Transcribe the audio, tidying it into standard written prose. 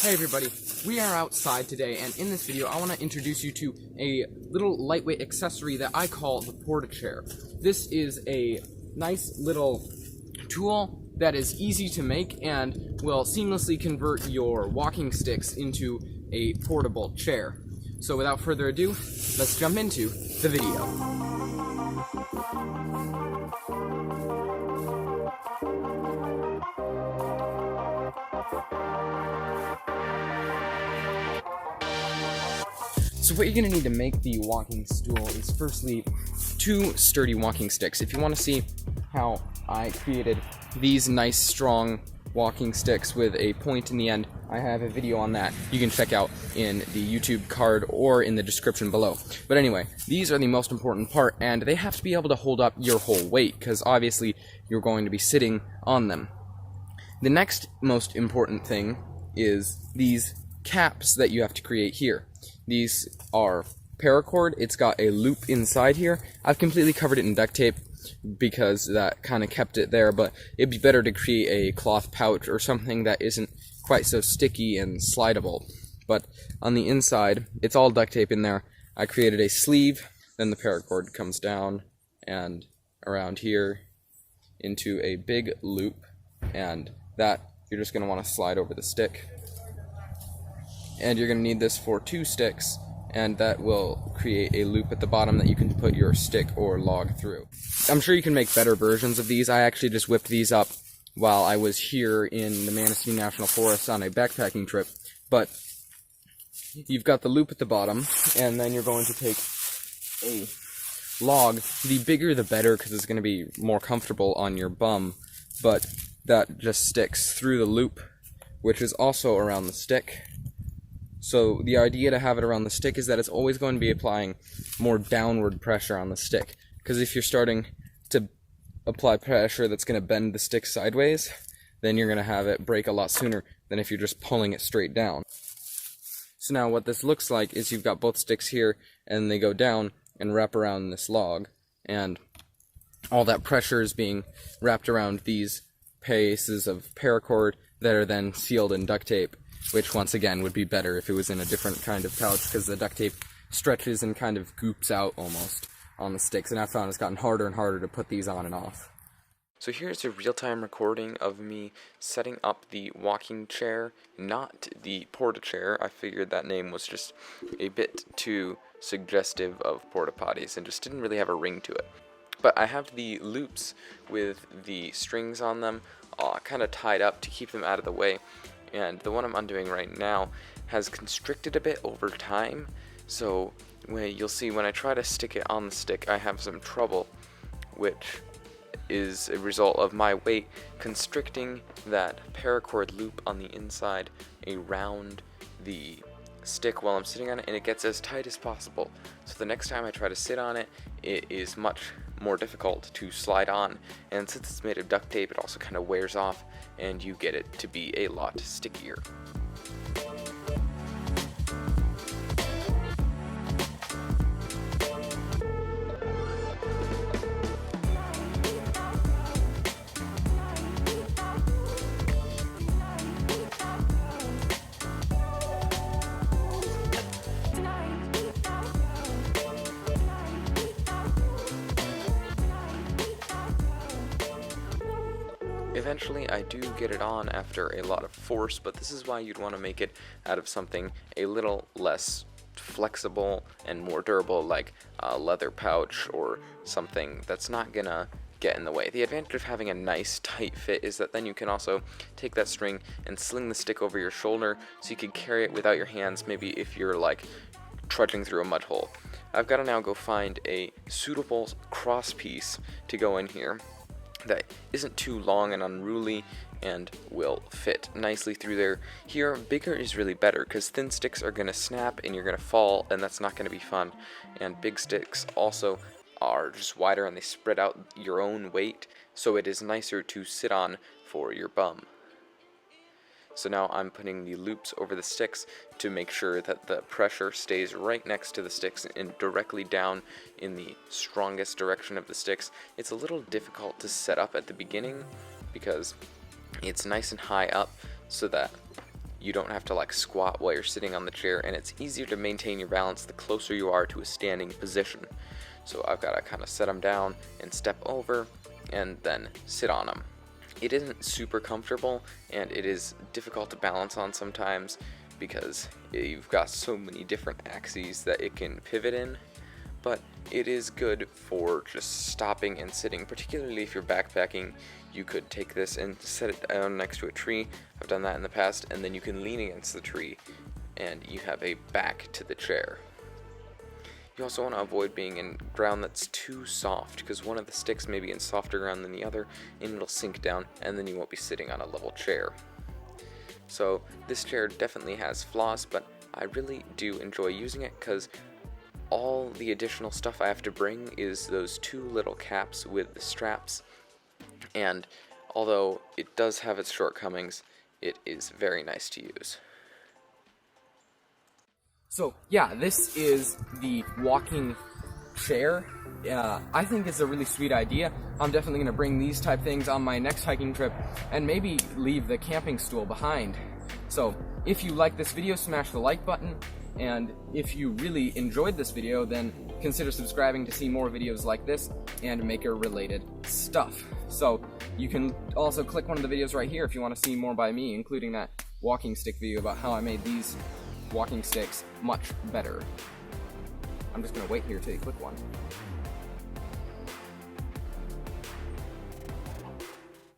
Hey everybody, we are outside today, and in this video I want to introduce you to a little lightweight accessory that I call the porta-chair. This is a nice little tool that is easy to make and will seamlessly convert your walking sticks into a portable chair. So without further ado, let's jump into the video. So what you're going to need to make the walking stool is firstly 2 sturdy walking sticks. If you want to see how I created these nice strong walking sticks with a point in the end, I have a video on that you can check out in the YouTube card or in the description below. But anyway, these are the most important part, and they have to be able to hold up your whole weight because obviously you're going to be sitting on them. The next most important thing is these caps that you have to create here. These are paracord. It's got a loop inside here. I've completely covered it in duct tape because that kind of kept it there, but it'd be better to create a cloth pouch or something that isn't quite so sticky and slidable. But on the inside, it's all duct tape in there. I created a sleeve, then the paracord comes down and around here into a big loop, and that you're just going to want to slide over the stick. And you're going to need this for 2 sticks, and that will create a loop at the bottom that you can put your stick or log through. I'm sure you can make better versions of these. I actually just whipped these up while I was here in the Manistee National Forest on a backpacking trip. But you've got the loop at the bottom, and then you're going to take a log. The bigger the better, because it's going to be more comfortable on your bum, but that just sticks through the loop, which is also around the stick. So the idea to have it around the stick is that it's always going to be applying more downward pressure on the stick. Because if you're starting to apply pressure that's going to bend the stick sideways, then you're going to have it break a lot sooner than if you're just pulling it straight down. So now what this looks like is you've got both sticks here, and they go down and wrap around this log. And all that pressure is being wrapped around these pieces of paracord that are then sealed in duct tape, which once again would be better if it was in a different kind of pouch, because the duct tape stretches and kind of goops out almost on the sticks, and I found it's gotten harder and harder to put these on and off. So here's a real-time recording of me setting up the walking chair, not the porta chair. I figured that name was just a bit too suggestive of porta potties and just didn't really have a ring to it. But I have the loops with the strings on them kind of tied up to keep them out of the way. And the one I'm undoing right now has constricted a bit over time, so you'll see when I try to stick it on the stick, I have some trouble, which is a result of my weight constricting that paracord loop on the inside around the stick while I'm sitting on it, and it gets as tight as possible. So the next time I try to sit on it, it is much more difficult to slide on, and since it's made of duct tape, it also kind of wears off, and you get it to be a lot stickier. Eventually I do get it on after a lot of force, but this is why you'd want to make it out of something a little less flexible and more durable, like a leather pouch or something that's not gonna get in the way. The advantage of having a nice tight fit is that then you can also take that string and sling the stick over your shoulder so you can carry it without your hands, maybe if you're like trudging through a mud hole. I've got to now go find a suitable cross piece to go in here that isn't too long and unruly and will fit nicely through there. Here, bigger is really better because thin sticks are going to snap and you're going to fall, and that's not going to be fun. And big sticks also are just wider and they spread out your own weight, so it is nicer to sit on for your bum. So now I'm putting the loops over the sticks to make sure that the pressure stays right next to the sticks and directly down in the strongest direction of the sticks. It's a little difficult to set up at the beginning because it's nice and high up so that you don't have to like squat while you're sitting on the chair, and it's easier to maintain your balance the closer you are to a standing position. So I've got to kind of set them down and step over and then sit on them. It isn't super comfortable, and it is difficult to balance on sometimes because you've got so many different axes that it can pivot in, but it is good for just stopping and sitting. Particularly if you're backpacking, you could take this and set it down next to a tree. I've done that in the past, and then you can lean against the tree and you have a back to the chair. You also want to avoid being in ground that's too soft, because one of the sticks may be in softer ground than the other, and it'll sink down, and then you won't be sitting on a level chair. So this chair definitely has flaws, but I really do enjoy using it because all the additional stuff I have to bring is those two little caps with the straps, and although it does have its shortcomings, it is very nice to use. So yeah, this is the walking chair. I think it's a really sweet idea. I'm definitely going to bring these type things on my next hiking trip, and maybe leave the camping stool behind. So if you like this video, smash the like button, and if you really enjoyed this video, then consider subscribing to see more videos like this and maker related stuff. So you can also click one of the videos right here if you want to see more by me, including that walking stick video about how I made these walking sticks much better. I'm just gonna wait here till you click one.